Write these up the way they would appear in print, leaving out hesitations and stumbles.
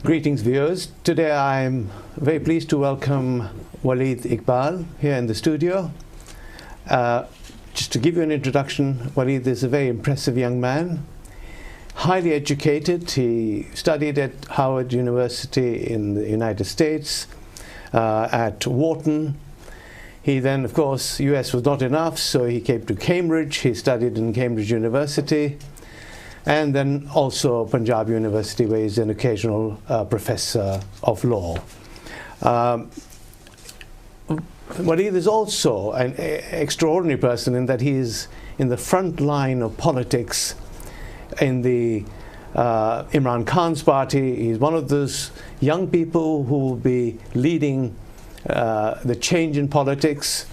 Greetings, viewers. Today I'm very pleased to welcome Waleed Iqbal here in the studio. Just to give you an introduction, Waleed is a very impressive young man, highly educated. He studied at Howard University in the United States, at Wharton. He then, of course, US was not enough, so he came to Cambridge. He studied in Cambridge University, and then also Punjab University, where he's an occasional professor of law. Waleed is also an extraordinary person in that he is in the front line of politics in the Imran Khan's party. He's one of those young people who will be leading the change in politics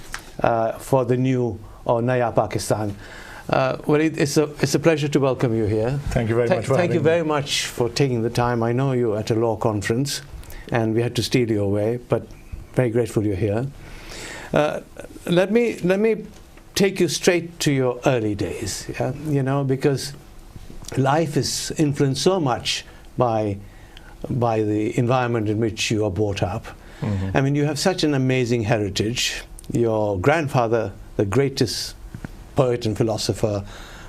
for the new or Naya Pakistan. Waleed, it's a pleasure to welcome you here. Thank you very much for having me. Thank you very much for taking the time. I know you're at a law conference and we had to steal you away, but very grateful you're here. Let me take you straight to your early days, yeah? You know, because life is influenced so much by the environment in which you are brought up. Mm-hmm. I mean, you have such an amazing heritage. Your grandfather, the greatest poet and philosopher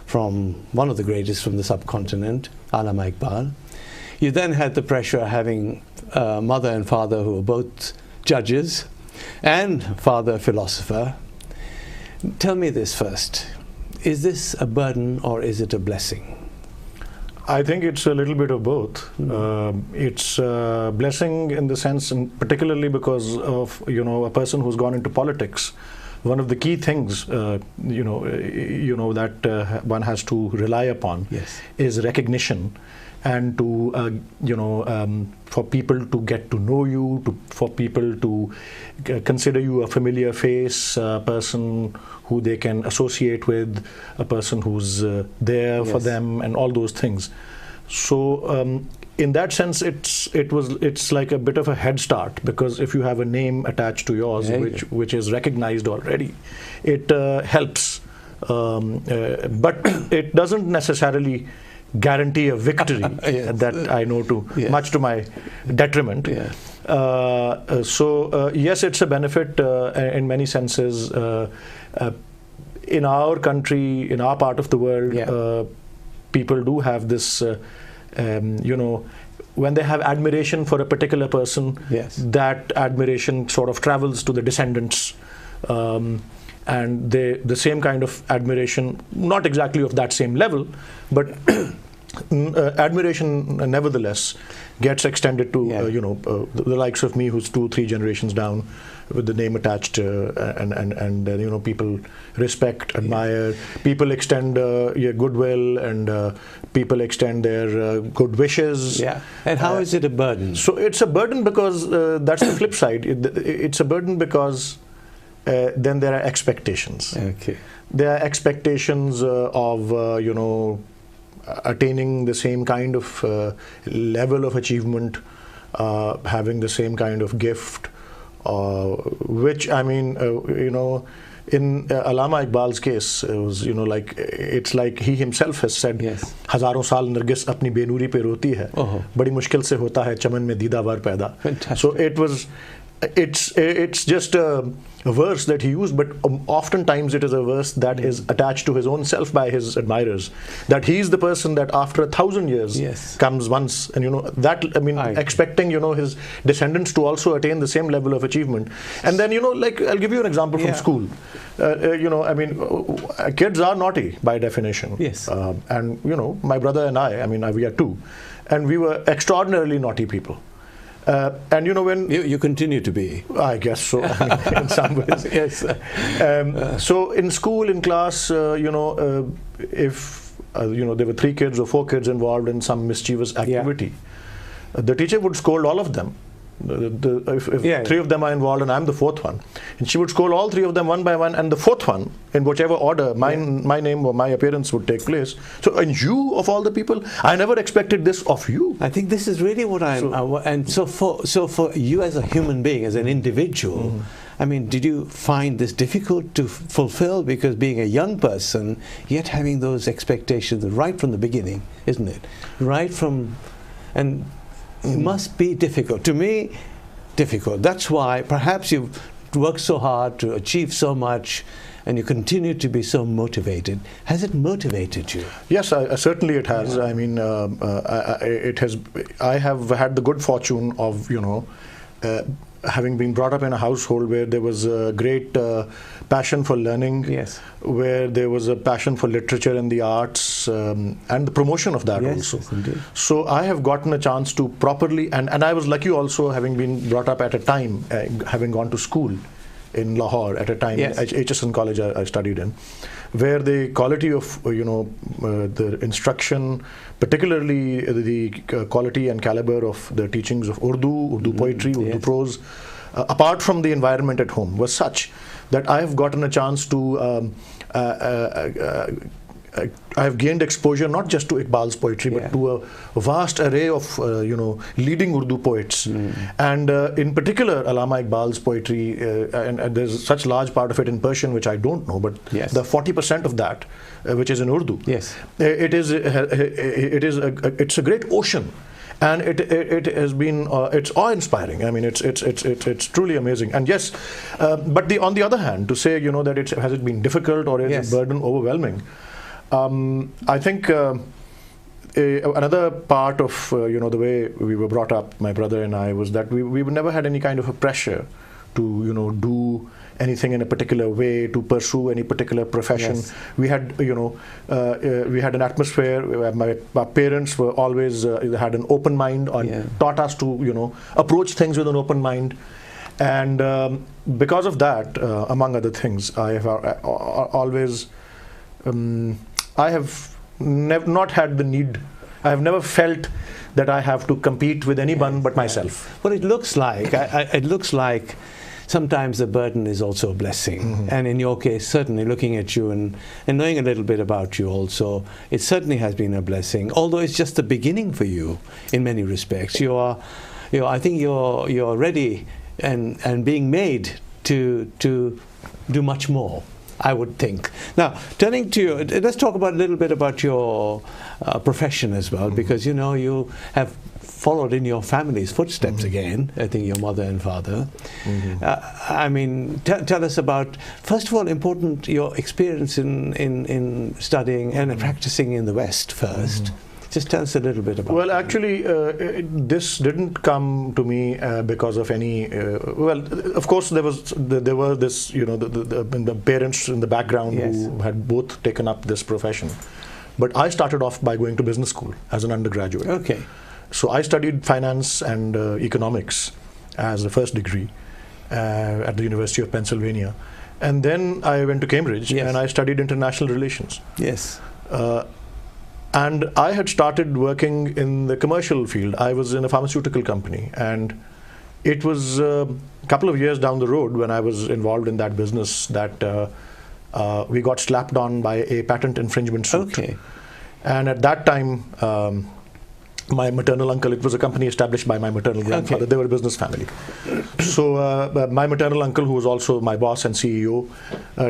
from one of the greatest from the subcontinent, Allama Iqbal. You then had the pressure of having mother and father who were both judges and father a philosopher. Tell me this first. Is this a burden or is it a blessing? I think it's a little bit of both. It's a blessing in the sense, and particularly because of a person who's gone into politics. One of the key things that one has to rely upon, yes, is recognition, and to for people to get to know you, for people to consider you a familiar face, a person who they can associate with, a person who's there, yes, for them, and all those things. So in that sense, it's like a bit of a head start, because if you have a name attached to yours, which is recognized already, it helps. But it doesn't necessarily guarantee a victory. Yes. That I know yes, much to my detriment. Yes. Yes, it's a benefit in many senses. In our country, in our part of the world, yeah, people do have this, when they have admiration for a particular person, yes, that admiration sort of travels to the descendants. And the same kind of admiration, not exactly of that same level, but admiration nevertheless gets extended to the likes of me, who's 2-3 generations down, with the name attached, and people respect, admire, people extend goodwill, and people extend their good wishes. Yeah. And how is it a burden? So it's a burden because that's the flip side. It's a burden because then there are expectations. Okay. There are expectations of attaining the same kind of level of achievement, having the same kind of gift, which I mean, in Allama Iqbal's case, it was it's like he himself has said, yes, हजारों साल नरगिस अपनी बेनूरी पे रोती है, बड़ी मुश्किल से होता है चमन में दीदावर पैदा. So it's just a verse that he used, but oftentimes it is a verse that is attached to his own self by his admirers, that he is the person that after 1,000 years, yes, comes once, and that, I mean, expecting his descendants to also attain the same level of achievement. And then I'll give you an example from school. I mean, kids are naughty by definition. Yes. And my brother and I mean, we are two, and we were extraordinarily naughty people. And when you continue to be, I guess so, I mean, in some ways. Yes. So in school, in class, if there were 3 kids or 4 kids involved in some mischievous activity, the teacher would scold all of them. If 3 of them are involved and I'm the 4th one, and she would scold all 3 of them one by one, and the 4th one, in whichever order my name or my appearance would take place. So, and you of all the people, I never expected this of you. I think this is really what so for you as a human being, as an individual, I mean, did you find this difficult to fulfill? Because being a young person, yet having those expectations right from the beginning, isn't it? Right from, and must be difficult. To me, difficult. That's why perhaps you've worked so hard to achieve so much, and you continue to be so motivated. Has it motivated you? Yes, certainly it has. I mean, it has. I have had the good fortune of, having been brought up in a household where there was a great passion for learning, where there was a passion for literature and the arts, and the promotion of that also. Yes, indeed. So I have gotten a chance to properly, and I was lucky also, having been brought up at a time, having gone to school in Lahore at a time, HSN College I studied in, where the quality of the instruction, particularly the quality and caliber of the teachings of Urdu poetry, Urdu prose, apart from the environment at home, was such that I have gotten a chance to I have gained exposure not just to Iqbal's poetry, but to a vast array of leading Urdu poets, and in particular Allama Iqbal's poetry, and there's such large part of it in Persian which I don't know, but the 40% of that which is in Urdu, it's a great ocean. And it has been it's awe-inspiring. I mean, it's truly amazing. And yes, but on the other hand, to say that has it been difficult or is a burden overwhelming? I think another part of the way we were brought up, my brother and I, was that we never had any kind of a pressure to do anything in a particular way, to pursue any particular profession. We had we had an atmosphere where my parents were always had an open mind and taught us to approach things with an open mind. And because of that, among other things, I have always I have not had the need. I have never felt that I have to compete with anyone but myself. Well, it looks like sometimes the burden is also a blessing. And in your case, certainly looking at you and knowing a little bit about you also, it certainly has been a blessing. Although it's just the beginning for you in many respects. I think you're ready and being made to do much more, I would think. Now, turning to you, let's talk a little bit about your profession as well, because you have followed in your family's footsteps again. I think your mother and father. I mean, tell us about, first of all, your experience in studying and practicing in the West first. Just tell us a little bit about. Well, actually, this didn't come to me because of any. Well, of course, there were this, the parents in the background who had both taken up this profession. But I started off by going to business school as an undergraduate. Okay. So I studied finance and economics as a first degree at the University of Pennsylvania, and then I went to Cambridge and I studied international relations. Yes. And I had started working in the commercial field. I was in a pharmaceutical company, and it was a couple of years down the road when I was involved in that business that we got slapped on by a patent infringement suit. Okay. And at that time, my maternal uncle, it was a company established by my maternal grandfather. They were a business family. So my maternal uncle, who was also my boss and CEO,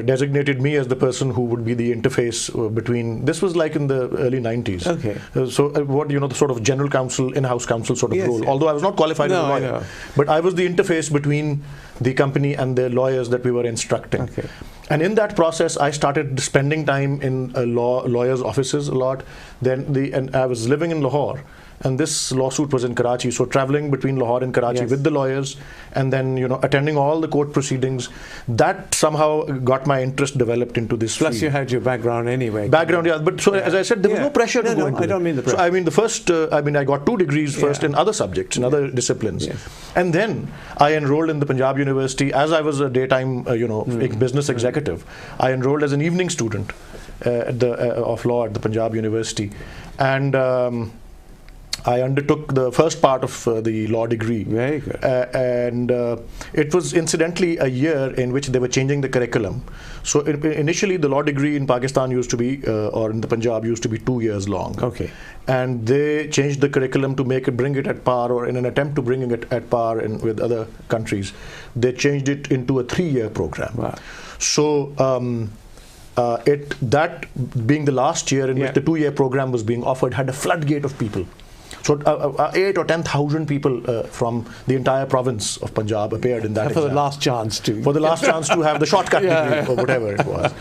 designated me as the person who would be the interface between, this was like in the early 90s. Okay. So what, the sort of general counsel, in-house counsel sort of role. Although I was not qualified as a lawyer, but I was the interface between the company and the lawyers that we were instructing. Okay. And in that process, I started spending time in lawyers' offices a lot. And I was living in Lahore, and this lawsuit was in Karachi. So traveling between Lahore and Karachi with the lawyers, and then attending all the court proceedings, that somehow got my interest developed into this Plus field. You had your background anyway. Background, But so as I said, there was no pressure to go into it. I don't mean the pressure. So I mean, the first, I got 2 degrees first in other subjects, in other disciplines. And then I enrolled in the Punjab University as I was a daytime, business executive. I enrolled as an evening student of law at the Punjab University. And I undertook the first part of the law degree. Very good. And it was incidentally a year in which they were changing the curriculum. So initially the law degree in Pakistan used to be, or in the Punjab used to be 2 years long. Okay. And they changed the curriculum to bring it at par, or in an attempt to bring it at par with other countries. They changed it into a 3-year program. Wow. So that being the last year in which the 2-year program was being offered, had a floodgate of people So 8 or 10,000 people from the entire province of Punjab appeared in that for exam. the last chance to. For the last chance to have the shortcut degree or whatever it was.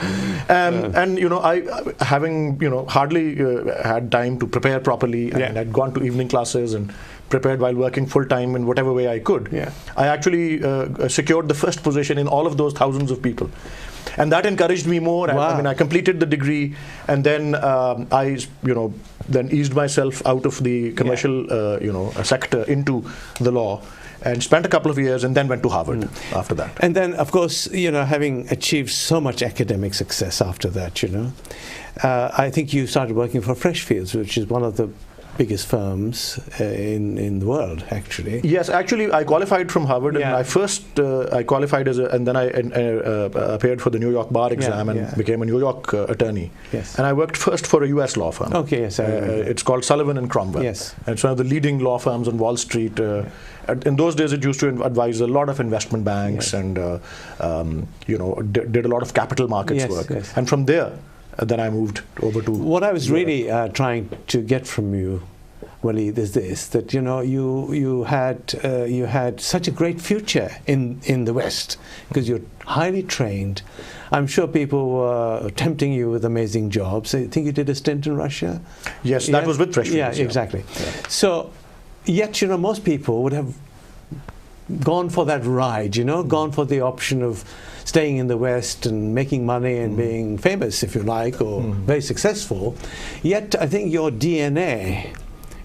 And you know, I having, you know, hardly had time to prepare properly, and I'd gone to evening classes and prepared while working full-time in whatever way I could. I actually secured the first position in all of those thousands of people. And that encouraged me more. Wow. I mean, I completed the degree, and then I, you know, then eased myself out of the commercial, you know, sector into the law, and spent a couple of years, and then went to Harvard after that. And then, of course, you know, having achieved so much academic success after that, you know, I think you started working for Freshfields, which is one of the biggest firms in the world, actually. Yes, actually, I qualified from Harvard, and I first I qualified as and then I appeared for the New York bar exam and became a New York attorney. Yes. And I worked first for a U.S. law firm. Okay, yes, I remember. It's called Sullivan and Cromwell. Yes. And it's one of the leading law firms on Wall Street. In those days, it used to advise a lot of investment banks and you know, did a lot of capital markets work. Yes. And from there, then I moved over to. What I was really trying to get from you, Waleed, is this: that you know, you had such a great future in the West because you're highly trained. I'm sure people were tempting you with amazing jobs. I think you did a stint in Russia. Yes, that was with Freshfields. Yeah, exactly. Yeah. So, yet you know, most people would have gone for that ride, you know, gone for the option of staying in the West and making money and being famous, if you like, or very successful. Yet I think your DNA,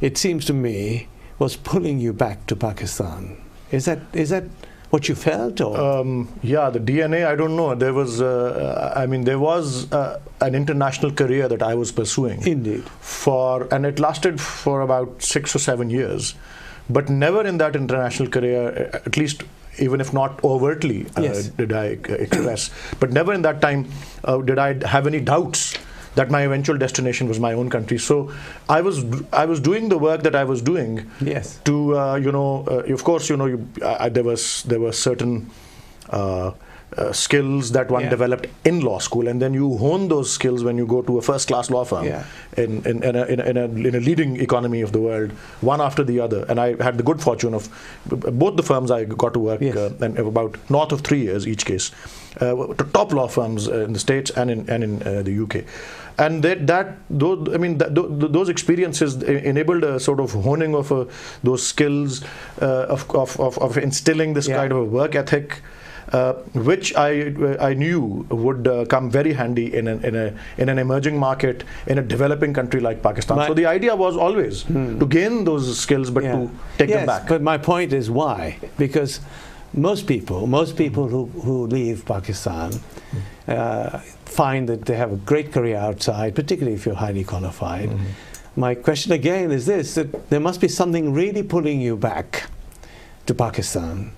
it seems to me, was pulling you back to Pakistan. Is that what you felt? Or? Yeah, the DNA, I don't know. There was, I mean, there was an international career that I was pursuing. Indeed. And it lasted for about 6 or 7 years. But never in that international career, at least even if not overtly, did I express. But never in that time did I have any doubts that my eventual destination was my own country. So I was doing the work that I was doing. Yes. To you know, of course, you know, there were certain skills that one developed in law school, and then you hone those skills when you go to a first-class law firm in a leading economy of the world, one after the other. And I had the good fortune of both the firms I got to work and about north of 3 years each case, top law firms in the States and in the UK. And those experiences enabled a sort of honing of those skills of instilling this kind of a work ethic, which I knew would come very handy in an emerging market, in a developing country like Pakistan. So the idea was always to gain those skills, but to take them back. But my point is why? Because most people who leave Pakistan find that they have a great career outside, particularly if you're highly qualified. My question again is this: that there must be something really pulling you back to Pakistan.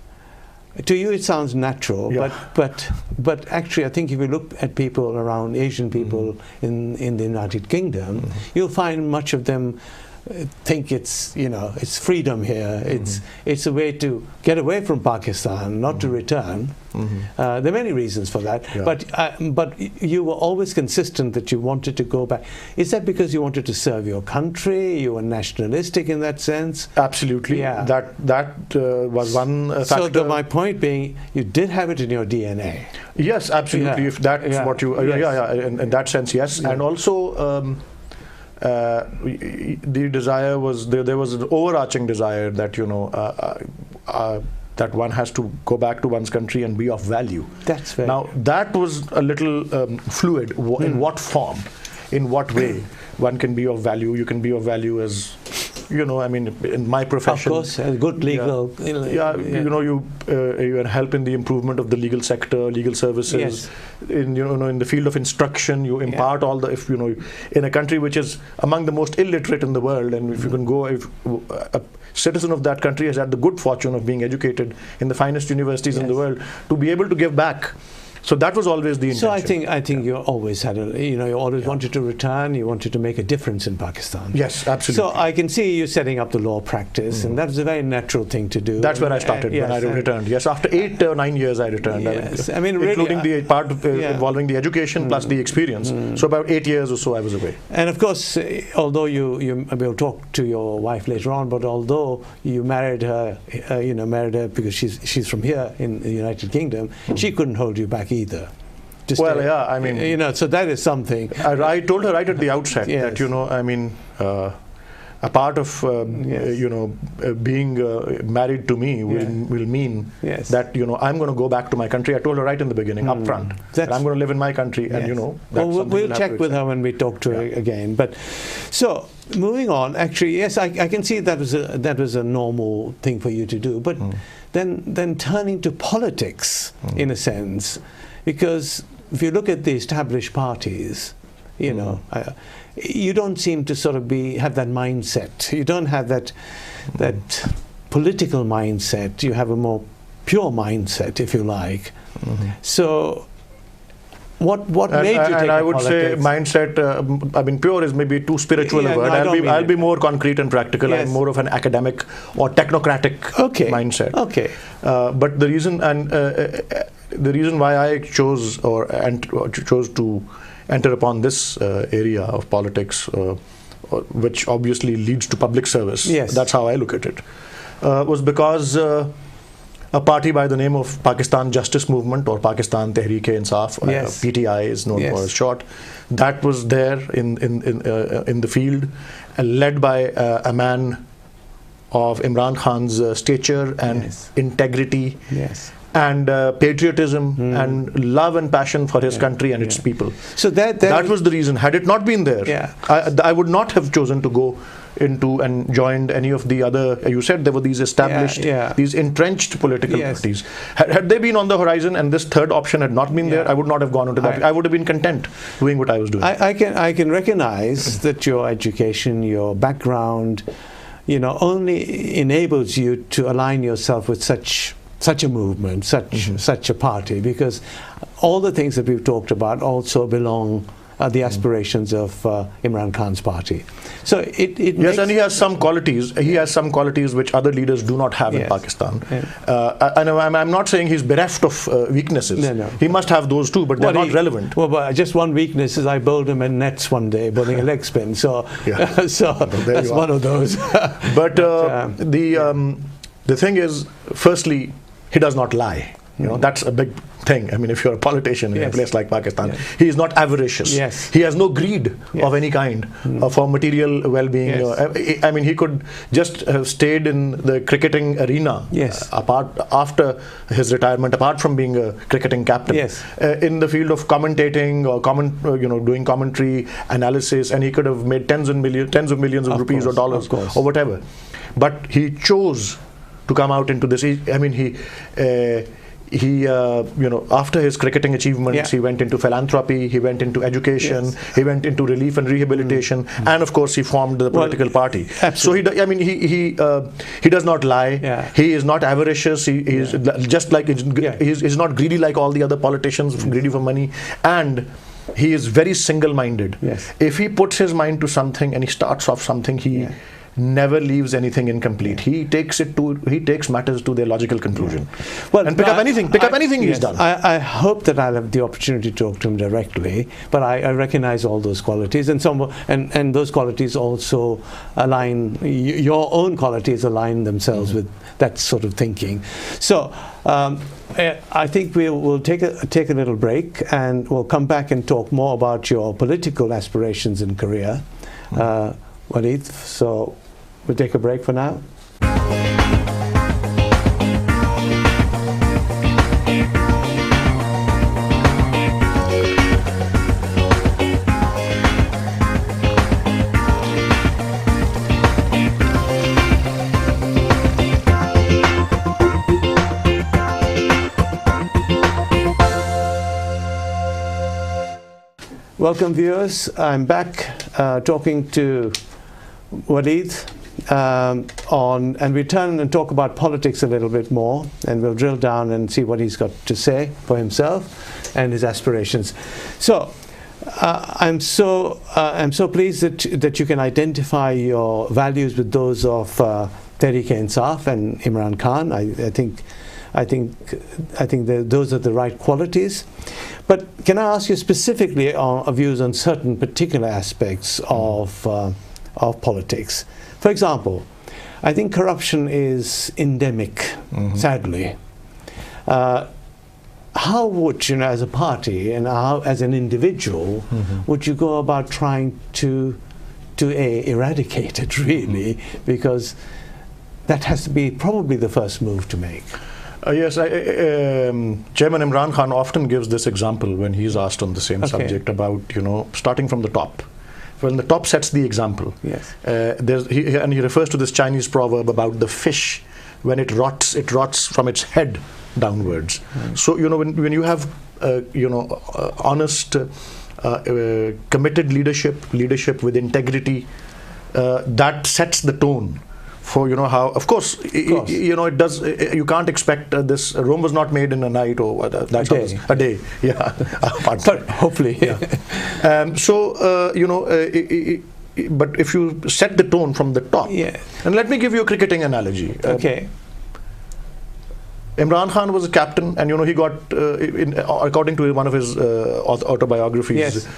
To you it sounds natural, but actually I think if you look at people around, Asian people in the United Kingdom, you'll find much of them think it's, you know, it's freedom here. It's a way to get away from Pakistan, not to return. There are many reasons for that, but you were always consistent that you wanted to go back. Is that because you wanted to serve your country? You were nationalistic in that sense? Absolutely. That was one factor. So my point being, you did have it in your DNA. Yes, absolutely. If that's what you, in that sense, yes. And also, the desire was there was an overarching desire that, you know, that one has to go back to one's country and be of value. That's very now that was a little fluid. In what form, in what way one can be of value? You can be of value as, you know, I mean, in my profession, of course, a good legal, you know, you help in the improvement of the legal sector, legal services. In, you know, in the field of instruction, you impart all the, if you know, in a country which is among the most illiterate in the world, and if you can go, if a citizen of that country has had the good fortune of being educated in the finest universities in the world, to be able to give back. So that was always the intention. So I think you always had you always wanted to return. You wanted to make a difference in Pakistan. Yes, absolutely. So I can see you setting up the law practice, and that's a very natural thing to do. That's where I started when I returned. Yes, after 8 or 9 years I returned. Yes, including the part involving the education plus the experience. So about 8 years or so I was away. And of course, although you will talk to your wife later on, but although you married her, because she's from here in the United Kingdom, she couldn't hold you back either. So that is something. I told her right at the outset that a part of being married to me will mean that I'm going to go back to my country. I told her right in the beginning, up front, that I'm going to live in my country, and we'll check with her when we talk to her again. But so moving on, actually, yes, I can see that was a normal thing for you to do. But then turning to politics, in a sense, because if you look at the established parties, you don't seem to sort of have that mindset. You don't have that political mindset. You have a more pure mindset, if you like. So what made you take I would say mindset, pure is maybe too spiritual a word. I'll be more concrete and practical. I'm more of an academic or technocratic mindset. Okay. But the reason why I chose to enter upon this area of politics, which obviously leads to public service, that's how I look at it, was because a party by the name of Pakistan Justice Movement, or Pakistan Tehreek-e-Insaf, PTI is known for as short, that was there in the field, led by a man of Imran Khan's stature and integrity. And patriotism and love and passion for his country and its people. So that was the reason. Had it not been there, I would not have chosen to go into and joined any of the other. You said there were these established, these entrenched political parties. Had they been on the horizon and this third option had not been there, I would not have gone into that. I would have been content doing what I was doing. I can recognize that your education, your background, only enables you to align yourself with such a movement, such a party, because all the things that we've talked about also belong the aspirations of Imran Khan's party. So and he has some qualities. He has some qualities which other leaders do not have in Pakistan. I'm not saying he's bereft of weaknesses. No. He must have those too, but they're not relevant. Well, but just one weakness is I bowled him in nets one day, bowling a leg spin. So, so that's one of those. But the thing is, firstly, he does not lie. That's a big thing. If you're a politician in a place like Pakistan, he is not avaricious. He has no greed of any kind for material well-being. He could just have stayed in the cricketing arena after his retirement, apart from being a cricketing captain, in the field of commentating or doing commentary analysis, and he could have made tens of millions of rupees or dollars or whatever. But he chose to come out into this. After his cricketing achievements, he went into philanthropy, he went into education, he went into relief and rehabilitation, and of course he formed the political party. Absolutely. So he does not lie. He is not avaricious. He is just like he's not greedy like all the other politicians, greedy for money, and he is very single-minded. If he puts his mind to something and he starts off something, he never leaves anything incomplete. He takes matters to their logical conclusion. And pick up anything he's done. I hope that I'll have the opportunity to talk to him directly, but I recognize all those qualities, and those qualities also align, your own qualities align themselves with that sort of thinking. So I think we'll take a little break, and we'll come back and talk more about your political aspirations and career, Waleed. So we'll take a break for now. Welcome viewers, I'm back talking to Waleed, and we turn and talk about politics a little bit more, and we'll drill down and see what he's got to say for himself and his aspirations. So I'm so pleased that you can identify your values with those of Tehreek-e-Insaf and Imran Khan. I think those are the right qualities. But can I ask you specifically on views on certain particular aspects of politics? For example, I think corruption is endemic, sadly. How would, as a party and how, as an individual, would you go about trying to eradicate it, really? Because that has to be probably the first move to make. Yes, Chairman Imran Khan often gives this example when he's asked on the same subject about, starting from the top. Well, the top sets the example. Yes. And he refers to this Chinese proverb about the fish, when it rots from its head downwards. So, when you have, honest, committed leadership with integrity, that sets the tone for how, of course, it does. You can't expect this. Rome was not made in a night or a day. Yeah, but hopefully. Yeah. But if you set the tone from the top, and let me give you a cricketing analogy. Okay. Imran Khan was a captain, and he got, according to one of his autobiographies,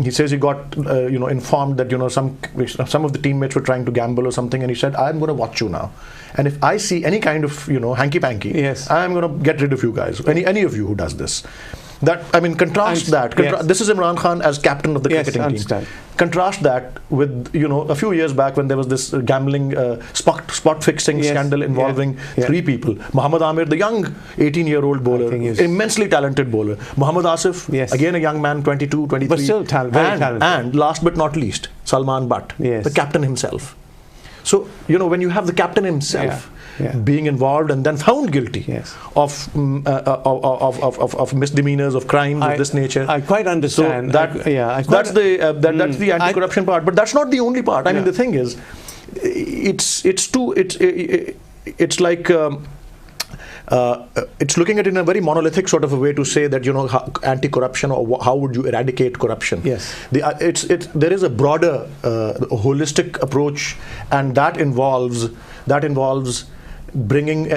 he says he got, informed that some of the teammates were trying to gamble or something, and he said, "I'm going to watch you now, and if I see any kind of hanky-panky, I'm going to get rid of you guys. Any of you who does this." Contrast that. This is Imran Khan as captain of the cricketing team. Contrast that with, a few years back when there was this gambling spot fixing scandal involving three people. Mohammad Amir, the young 18-year-old bowler, immensely talented bowler. Mohammad Asif, again a young man, 22, 23. But still very talented. And last but not least, Salman Butt, the captain himself. So, when you have the captain himself being involved and then found guilty of misdemeanors, of crimes of this nature. I quite understand. So that's the anti-corruption part. But that's not the only part. I mean, the thing is, it's like it's looking at it in a very monolithic sort of a way to say that anti-corruption, or how would you eradicate corruption. Yes. There is a broader holistic approach, and that involves bringing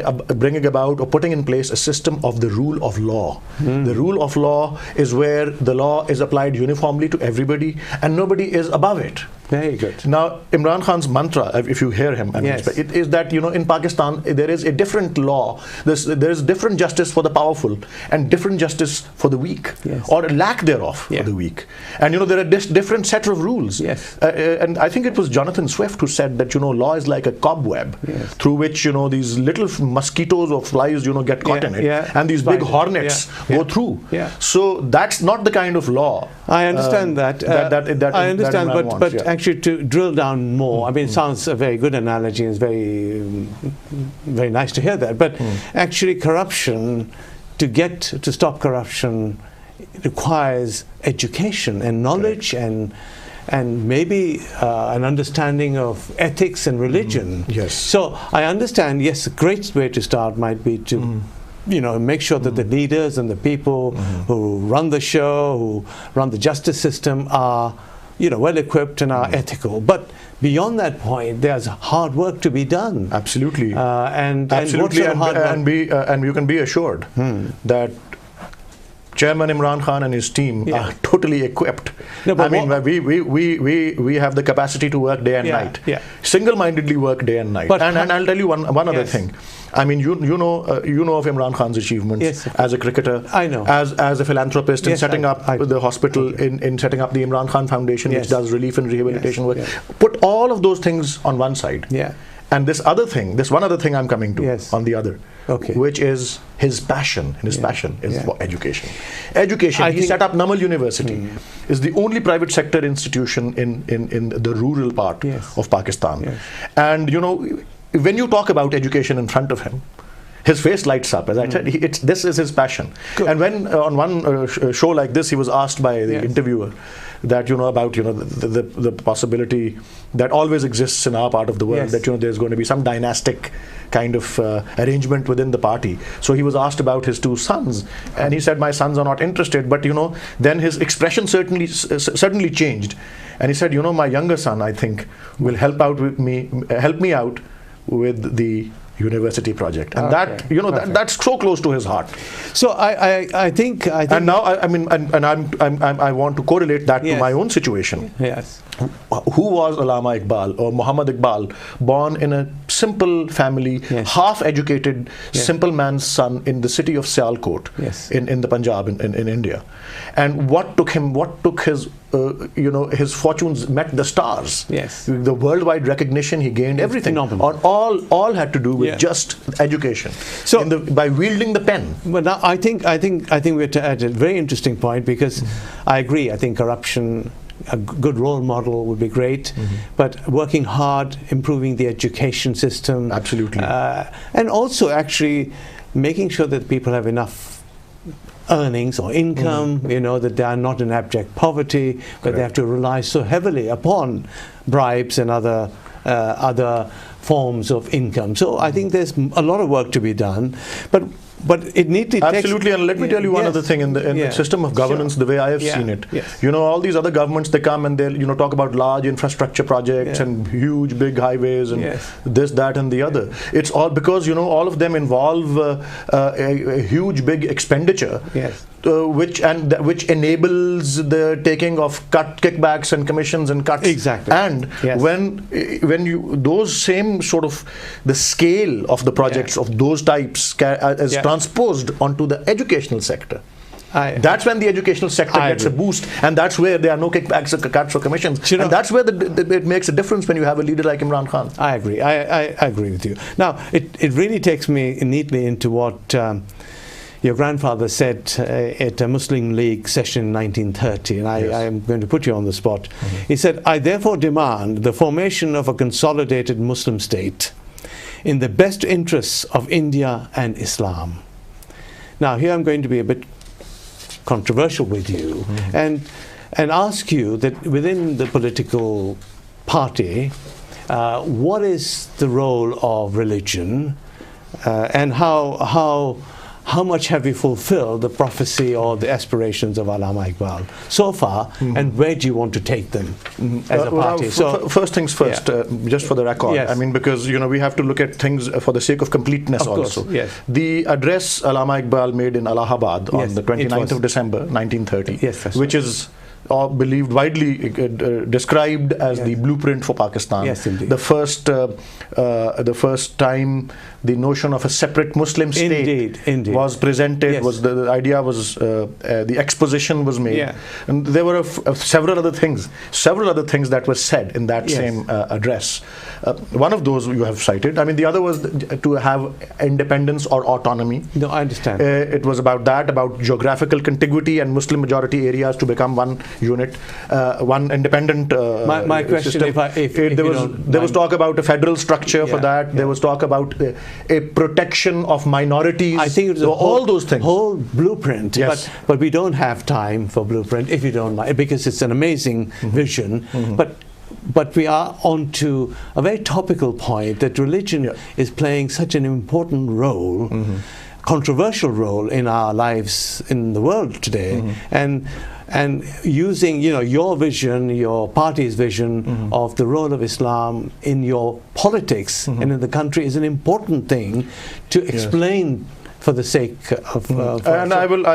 about or putting in place a system of the rule of law. The rule of law is where the law is applied uniformly to everybody and nobody is above it. Very good. Now, Imran Khan's mantra, if you hear him, it is that in Pakistan there is a different law. There is different justice for the powerful and different justice for the weak, or a lack thereof for the weak. And there are different set of rules. And I think it was Jonathan Swift who said that law is like a cobweb through which these little mosquitoes or flies get caught in it, and these big hornets go through. So that's not the kind of law. I understand that. I understand, but actually to drill down more, I mean, it sounds a very good analogy, and it's very, very nice to hear that. But actually, corruption, to stop corruption, requires education and knowledge and maybe an understanding of ethics and religion. So I understand. Yes, a great way to start might be to make sure that the leaders and the people who run the show, who run the justice system, are well equipped and are ethical. But beyond that point, there's hard work to be done. Absolutely. And you can be assured that Chairman Imran Khan and his team are totally equipped. We have the capacity to work day and night. Single-mindedly work day and night. And I'll tell you one other thing. I mean, you know of Imran Khan's achievements as a cricketer, I know, as a philanthropist in setting up the hospital, in setting up the Imran Khan Foundation, which does relief and rehabilitation work. Put all of those things on one side. And this one other thing I'm coming to on the other, which is his passion. And his passion is for education. He set up Namal University. Is the only private sector institution in the rural part of Pakistan. And when you talk about education in front of him, his face lights up. As I said, this is his passion. Good. And when on one show like this, he was asked by the interviewer that, about, the possibility that always exists in our part of the world, that, there's going to be some dynastic kind of arrangement within the party. So he was asked about his two sons, and he said, my sons are not interested. But, then his expression certainly changed. And he said, my younger son, I think, will help me out with the university project, and that's so close to his heart. So I think and now I want to correlate that to my own situation. Yes. Who was Allama Iqbal or Muhammad Iqbal? Born in a simple family, half-educated, simple man's son in the city of Sialkot, in the Punjab in India. And what took his his fortunes met the stars. Yes. The worldwide recognition he gained, everything. Phenomenal. All had to do with just education. So by wielding the pen. Well, now I think we're at a very interesting point, because I agree. I think corruption, a good role model would be great, but working hard, improving the education system, absolutely, and also actually making sure that people have enough earnings or income, that they are not in abject poverty, but they have to rely so heavily upon bribes and other forms of income. So I think there's a lot of work to be done, but it neatly takes... Absolutely, and let me tell you one other thing in the system of governance, the way I have seen it. All these other governments, they come and they'll talk about large infrastructure projects and huge big highways and this, that and the other. It's all because all of them involve a huge big expenditure. Which enables the taking of kickbacks and commissions and cuts. Exactly. And when those same sort of the scale of the projects of those types is transposed onto the educational sector, that's when the educational sector gets a boost, and that's where there are no kickbacks or cuts or commissions, and that's where it makes a difference when you have a leader like Imran Khan. I agree. I agree with you. Now, it really takes me neatly into what your grandfather said at a Muslim League session in 1930, and I am going to put you on the spot. He said, I therefore demand the formation of a consolidated Muslim state in the best interests of India and Islam. Now, here I'm going to be a bit controversial with you and ask you that within the political party, what is the role of religion, and how much have you fulfilled the prophecy or the aspirations of Allama Iqbal so far, and where do you want to take them as a party? First things first, just for the record, because we have to look at things for the sake of completeness also. The address Allama Iqbal made in Allahabad on the 29th of December 1930, which is believed widely described as the blueprint for Pakistan. The first time the notion of a separate Muslim state was presented, the idea was the exposition was made, and there were several other things that were said in that same address. One of those you have cited. The other was to have independence or autonomy. No, I understand. It was about geographical contiguity and Muslim majority areas to become one unit, one independent my question, system. There was talk about a federal structure for that. There was talk about a protection of minorities. I think it was all those things. Whole blueprint. But we don't have time for blueprint, if you don't mind, because it's an amazing vision. But we are on to a very topical point that religion is playing such an important role, controversial role in our lives in the world today, and using your vision, your party's vision of the role of Islam in your politics and in the country is an important thing to explain for the sake of and I will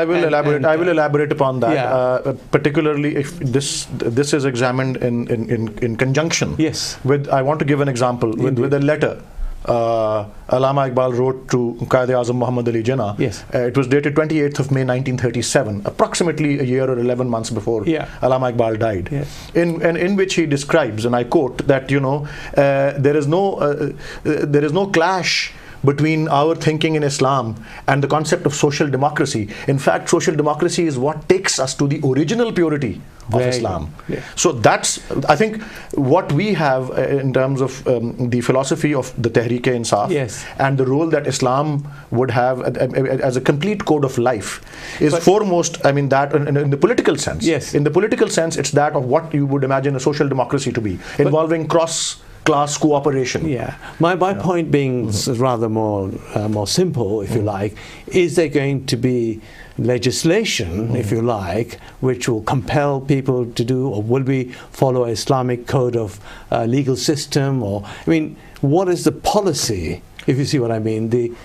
elaborate upon that, particularly if this is examined in conjunction with, I want to give an example with a letter Allama Iqbal wrote to Quaid-e-Azam Muhammad Ali Jinnah. It was dated 28th of May 1937, approximately a year or 11 months before Allama Iqbal died, in which he describes, and I quote, that there is no clash between our thinking in Islam and the concept of social democracy. In fact, social democracy is what takes us to the original purity of Islam. So that's, I think, what we have in terms of the philosophy of the Tehreek-e-Insaf and the role that Islam would have as a complete code of life is foremost, I mean, that in the political sense. In the political sense, it's that of what you would imagine a social democracy to be, involving cross-class cooperation. My point being rather more simple, if you like, is there going to be legislation, if you like, which will compel people to do, or will we follow an Islamic code of legal system, or, I mean, what is the policy, if you see what I mean,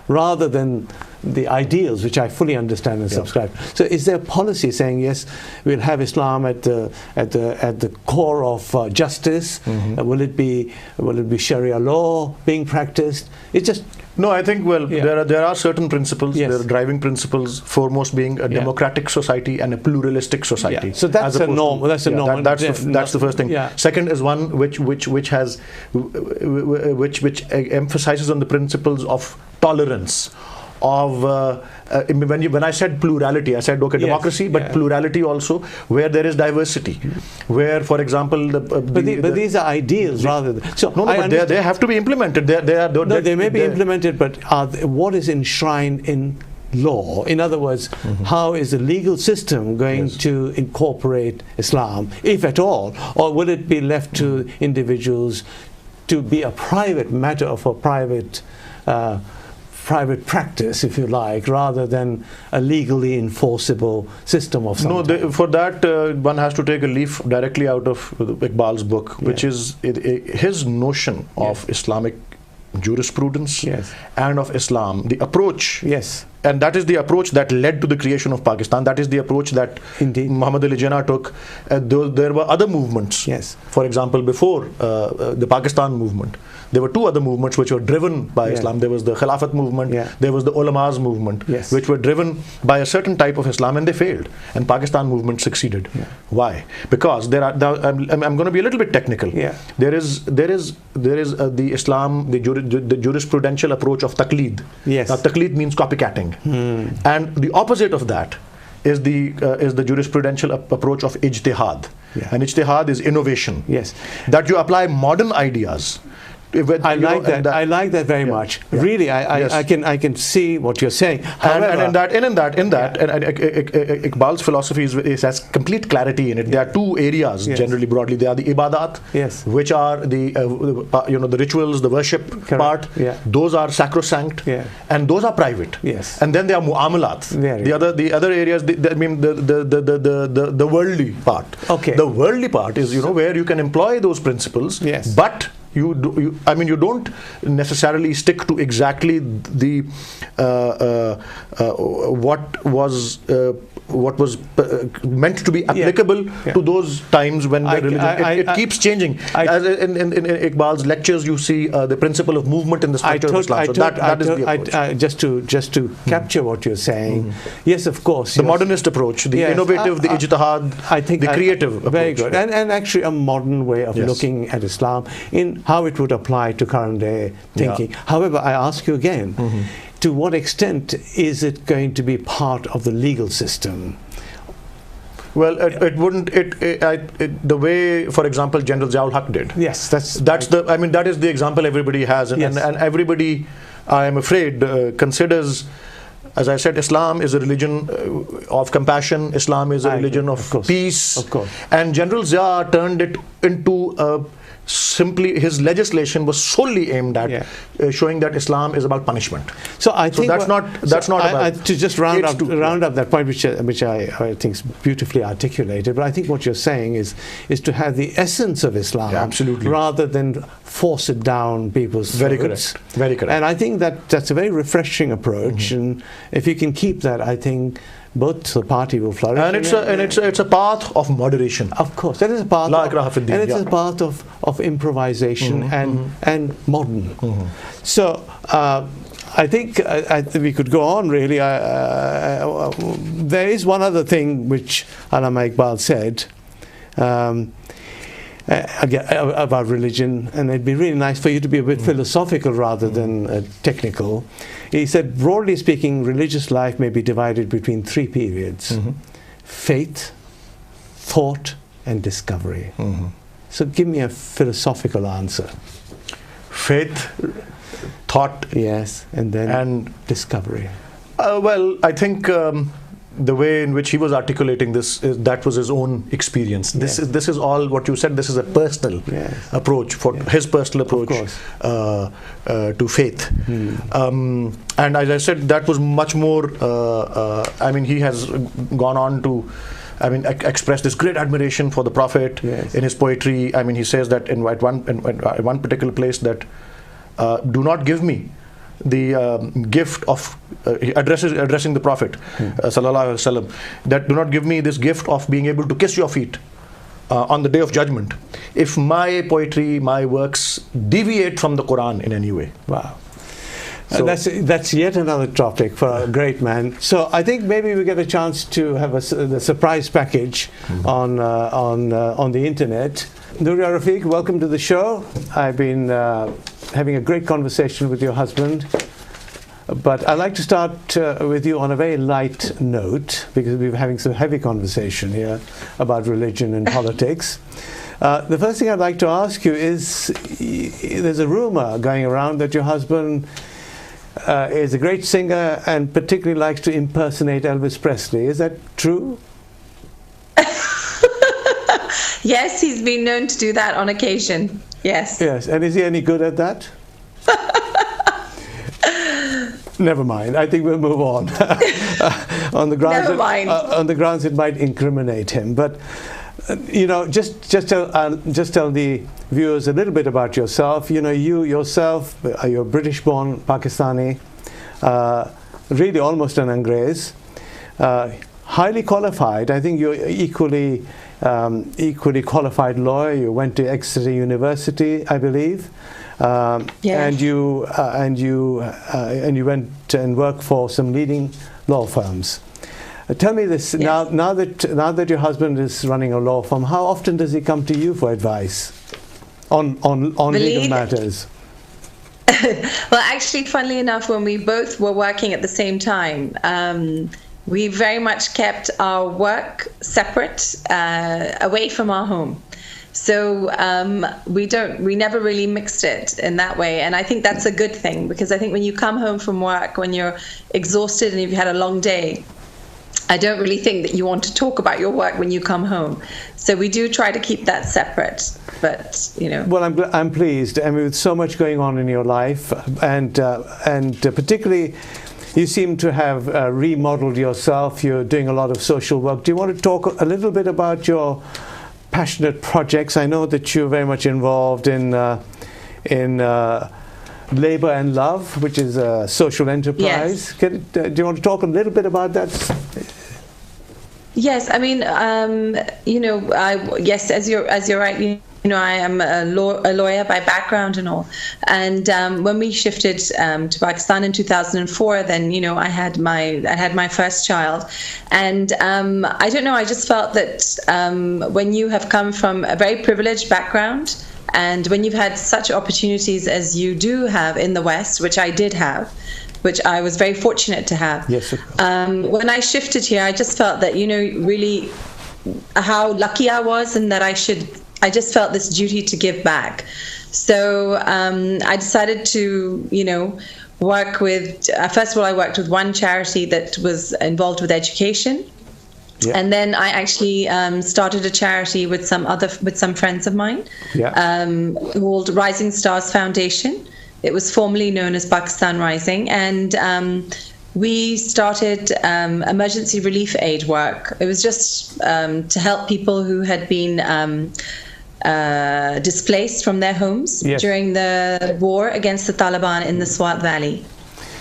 rather than the ideals, which I fully understand and subscribe. So is there a policy saying, yes, we'll have Islam at the core of justice? Will it be Sharia law being practiced? It's just... No, I think, well, there are certain principles, there are driving principles, foremost being a democratic society and a pluralistic society. So that's a norm. That's a norm. That's the first thing. Second is one which emphasizes on the principles of tolerance, of when I said plurality, I said, okay, democracy, but plurality also, where there is diversity, where, for example, but these are ideals rather than... So but they have to be implemented. They may be implemented, but what is enshrined in law? In other words, how is the legal system going to incorporate Islam, if at all, or will it be left to individuals to be a private matter of a private practice, if you like, rather than a legally enforceable system of some type? For that, one has to take a leaf directly out of Iqbal's book, which is his notion of Islamic jurisprudence and of Islam, the approach. And that is the approach that led to the creation of Pakistan. That is the approach that Muhammad Ali Jinnah took. There were other movements. For example, before the Pakistan movement, there were two other movements which were driven by Islam. There was the Khilafat movement, there was the Ulama's movement, which were driven by a certain type of Islam, and they failed. And Pakistan movement succeeded. Why? Because there are, I'm going to be a little bit technical. There is the Islam, the jurisprudential approach of taqleed. Now, taqleed means copycatting. And the opposite of that is the jurisprudential approach of ijtihad. And ijtihad is innovation. That you apply modern ideas. I like that very much. Really, I can see what you're saying. However, and in that, Iqbal's philosophy has complete clarity in it. There are two areas generally broadly. There are the ibadat, which are the rituals, the worship part. Those are sacrosanct, and those are private. And then there are muamalat. The other areas, I mean the worldly part. The worldly part is where you can employ those principles, but you don't necessarily stick to exactly the what was meant to be applicable to those times when the religion it keeps changing. As in Iqbal's lectures, you see the principle of movement in the structure of Islam. So that is the approach. Just to capture what you're saying, yes, of course, the modernist approach, the innovative, the ijtihad, I think the creative approach. Very good, and actually a modern way of looking at Islam in how it would apply to current day thinking. However, I ask you again, to what extent is it going to be part of the legal system? Well, it wouldn't. The way, for example, General Ziaul Haq did. That is the example everybody has, and everybody, I am afraid, considers. As I said, Islam is a religion of compassion. Islam is a religion of peace. And General Zia turned it into simply, his legislation was solely aimed at showing that Islam is about punishment. So I think that's not about. To just round up that point, which I think is beautifully articulated. But I think what you're saying is to have the essence of Islam, rather than force it down people's throats. Very correct. And I think that's a very refreshing approach. And if you can keep that, I think both the party will flourish. And it's a path of moderation. Of course, that is a path. It's a path of improvisation and modern. So I think we could go on. Really, there is one other thing which Allama Iqbal said about religion, and it'd be really nice for you to be a bit philosophical rather than technical. He said, broadly speaking, religious life may be divided between three periods: faith, thought and discovery. Mm-hmm. So give me a philosophical answer. Faith, thought, yes, and then discovery. Well, I think the way in which he was articulating this, that was his own experience. This is all what you said. This is a personal approach, for his personal approach to faith. And as I said, that was much more. I mean, he has gone on to, I mean, express this great admiration for the Prophet in his poetry. I mean, he says that in one particular place that do not give me the gift of addressing the Prophet sallallahu alaihi wasallam, that do not give me this gift of being able to kiss your feet on the day of judgment if my poetry, my works deviate from the Quran in any way. Wow. So that's yet another topic for a great man. So I think maybe we get a chance to have the surprise package on the internet. Nuria Rafiq, welcome to the show. I've been having a great conversation with your husband, but I'd like to start with you on a very light note, because we're having some heavy conversation here about religion and politics. The first thing I'd like to ask you is, there's a rumor going around that your husband is a great singer and particularly likes to impersonate Elvis Presley. Is that true? Yes, he's been known to do that on occasion. Yes. Yes, and is he any good at that? Never mind. I think we'll move on. On the grounds it might incriminate him. But you know, just tell the viewers a little bit about yourself. You know, you yourself, you're British-born Pakistani, really almost an Angrez, highly qualified. I think you're equally qualified lawyer. You went to Exeter University, I believe, and you went and worked for some leading law firms. Tell me this, now that your husband is running a law firm, how often does he come to you for advice on legal matters? Well, actually, funnily enough, when we both were working at the same time, we very much kept our work separate, away from our home. So we never really mixed it in that way, and I think that's a good thing, because I think when you come home from work, when you're exhausted and you've had a long day, I don't really think that you want to talk about your work when you come home. So we do try to keep that separate. But you know. Well, I'm pleased. I mean, with so much going on in your life, and particularly, you seem to have remodeled yourself. You're doing a lot of social work. Do you want to talk a little bit about your passionate projects? I know that you're very much involved in Labour and Love, which is a social enterprise. Yes. Do you want to talk a little bit about that? Yes, I mean, you know, yes, as you're right, you know, I am a lawyer by background and all. And when we shifted to Pakistan in 2004, then, you know, I had my first child, and I don't know, I just felt that when you have come from a very privileged background, and when you've had such opportunities as you do have in the West, which I did have, which I was very fortunate to have. Yes. When I shifted here, I just felt that, you know, really how lucky I was, and that I just felt this duty to give back. So I decided to, you know, work with, first of all, I worked with one charity that was involved with education. Yeah. And then I actually started a charity with some friends of mine, called Rising Stars Foundation. It was formerly known as Pakistan Rising, and we started emergency relief aid work. It was just to help people who had been displaced from their homes during the war against the Taliban in the Swat Valley.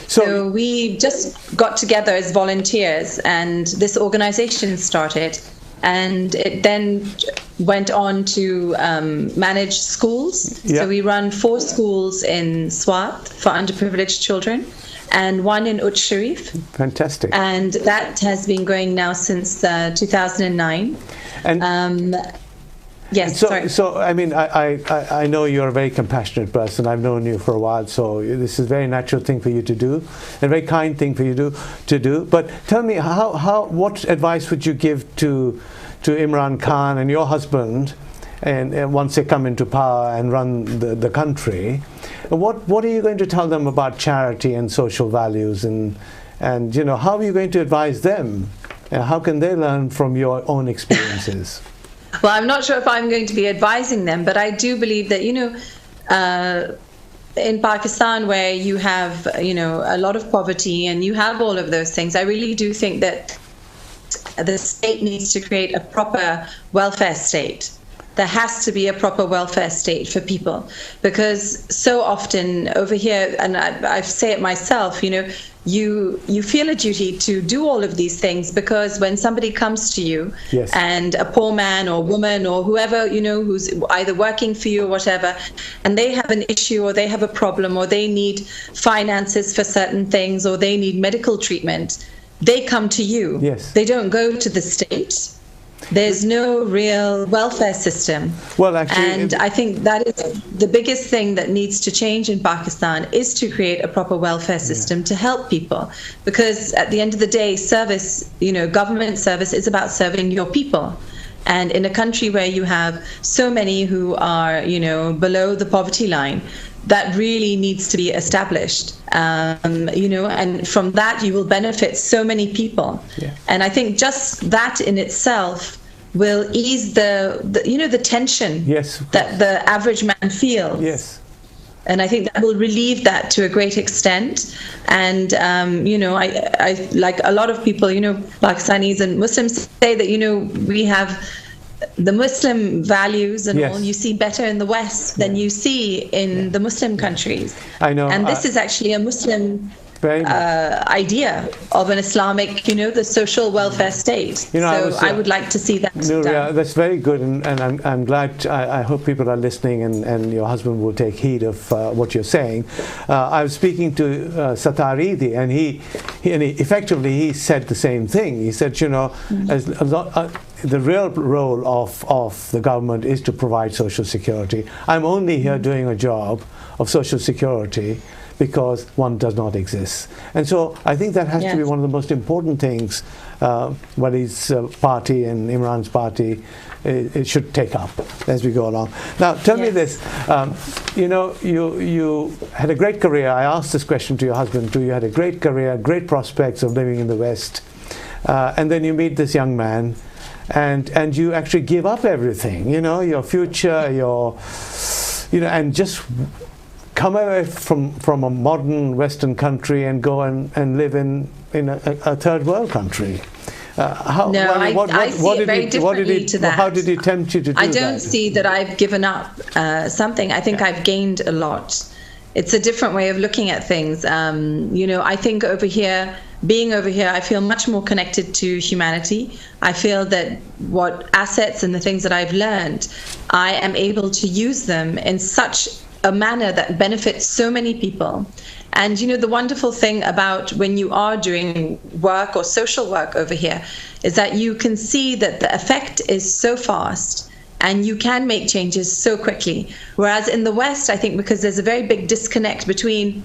So we just got together as volunteers, and this organization started, and it then went on to manage schools. So we run 4 schools in Swat for underprivileged children, and 1 in Ut Sharif. Fantastic. And that has been going now since 2009. Yes, so I mean, I know you're a very compassionate person. I've known you for a while, so this is a very natural thing for you to do, a very kind thing for you to do. But tell me, what advice would you give to Imran Khan and your husband, and once they come into power and run the country? What are you going to tell them about charity and social values, and you know, how are you going to advise them? How can they learn from your own experiences? Well, I'm not sure if I'm going to be advising them, but I do believe that, you know, in Pakistan, where you have, you know, a lot of poverty and you have all of those things, I really do think that the state needs to create a proper welfare state. There has to be a proper welfare state for people, because so often over here, and I say it myself, you know, you feel a duty to do all of these things, because when somebody comes to you, yes, and a poor man or woman or whoever, you know, who's either working for you or whatever, and they have an issue or they have a problem or they need finances for certain things or they need medical treatment, they come to you. Yes. They don't go to the state. There's no real welfare system. Well, actually, and I think that is the biggest thing that needs to change in Pakistan, is to create a proper welfare system to help people. Because at the end of the day, service, you know, government service is about serving your people. And in a country where you have so many who are, you know, below the poverty line, that really needs to be established, you know, and from that you will benefit so many people. Yeah. And I think just that in itself will ease the you know, the tension, yes, that the average man feels. Yes. And I think that will relieve that to a great extent. And, you know, I like a lot of people, you know, Pakistanis and Muslims say that, you know, we have the Muslim values and yes, all you see better in the West than you see in the Muslim countries. I know. And this is actually a Muslim idea of an Islamic, you know, the social welfare state. You know, so I would like to see that done. That's very good, and I'm glad. I hope people are listening, and your husband will take heed of what you're saying. I was speaking to Sataridi, and he effectively said the same thing. He said, you know, the real role of the government is to provide social security. I'm only here doing a job of social security because one does not exist. And so I think that has to be one of the most important things Waleed's party and Imran's party it should take up as we go along. Now, tell me this, you know, you had a great career. I asked this question to your husband too. You had a great career, great prospects of living in the West, and then you meet this young man, and you actually give up everything, you know, your future, you know, and just come away from a modern Western country and go and live in a third world country. I see it very differently to that. How did he tempt you to do that? I don't see that I've given up something. I think I've gained a lot. It's a different way of looking at things. You know, I think being over here, I feel much more connected to humanity. I feel that what assets and the things that I've learned, I am able to use them in such a manner that benefits so many people. And you know, the wonderful thing about when you are doing work or social work over here is that you can see that the effect is so fast and you can make changes so quickly. Whereas in the West, I think because there's a very big disconnect between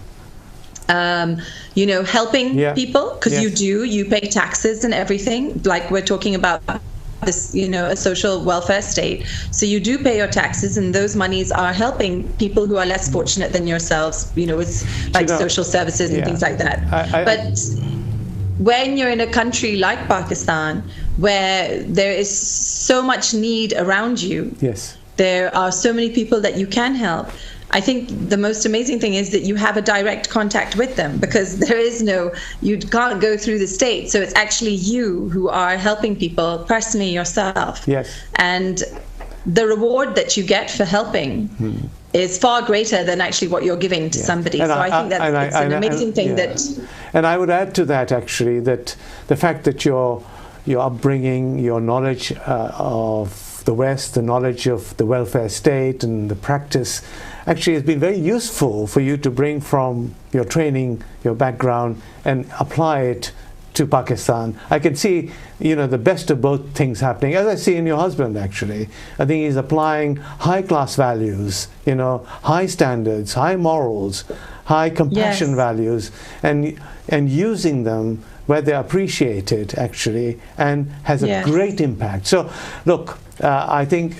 you know, helping people, because you pay taxes and everything, like we're talking about this, you know, a social welfare state. So you do pay your taxes, and those monies are helping people who are less fortunate than yourselves, you know, with like social services and things like that. But when you're in a country like Pakistan, where there is so much need around you, there are so many people that you can help. I think the most amazing thing is that you have a direct contact with them, because there is you can't go through the state. So it's actually you who are helping people personally yourself. And the reward that you get for helping is far greater than actually what you're giving to somebody. And so I think that's an amazing thing that... And I would add to that, actually, that the fact that your upbringing, your knowledge of the West, the knowledge of the welfare state and the practice actually has been very useful for you to bring from your training, your background, and apply it to Pakistan. I can see, the best of both things happening, as I see in your husband, actually. I think he's applying high-class values, high standards, high morals, high compassion values, and using them where they're appreciated, actually, and has a great impact. So, look, I think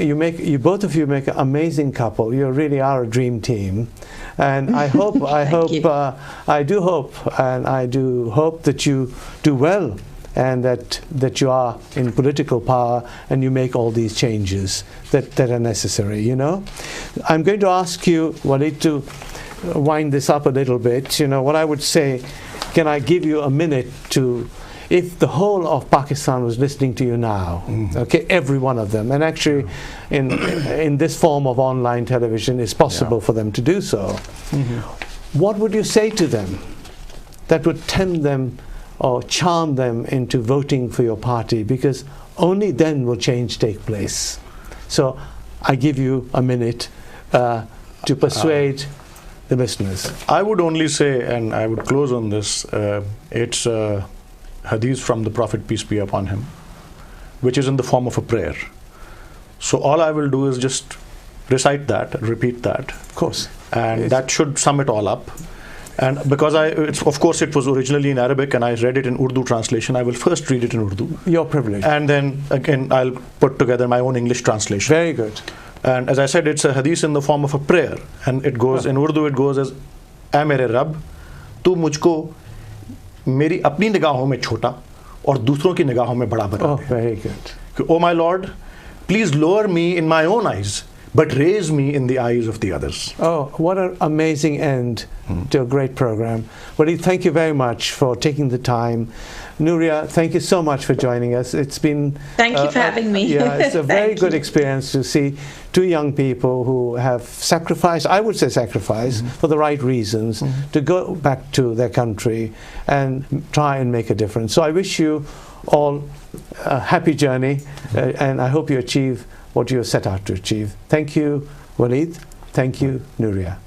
both of you make an amazing couple. You really are a dream team, and I hope, I do hope that you do well, and that you are in political power and you make all these changes that are necessary. I'm going to ask you, Waleed, to wind this up a little bit. What I would say, can I give you a minute to, if the whole of Pakistan was listening to you now, okay, every one of them, and actually in this form of online television it's possible for them to do so, what would you say to them that would tempt them or charm them into voting for your party? Because only then will change take place. So I give you a minute to persuade the listeners. I would only say, and I would close on this, it's a hadith from the Prophet, peace be upon him, which is in the form of a prayer. So all I will do is just recite that, repeat that. Of course. And that should sum it all up. And because of course it was originally in Arabic and I read it in Urdu translation, I will first read it in Urdu. Your privilege. And then again I'll put together my own English translation. Very good. And as I said, it's a hadith in the form of a prayer. And it goes, in Urdu it goes as, "Ay mere Rabb, tu mujhko meri apni nigaahon mein chota aur dusron ki nigaahon mein bada bana de." Oh, very good. "Oh my Lord, please lower me in my own eyes, but raise me in the eyes of the others." Oh, what an amazing end to a great program. Waleed, thank you very much for taking the time. Nuria, thank you so much for joining us. It's been... Thank you for having me. Yeah, it's a very good experience to see two young people who have sacrificed, I would say sacrificed, for the right reasons, to go back to their country and try and make a difference. So I wish you all a happy journey, and I hope you achieve what you set out to achieve. Thank you, Waleed. Thank you, Nuria.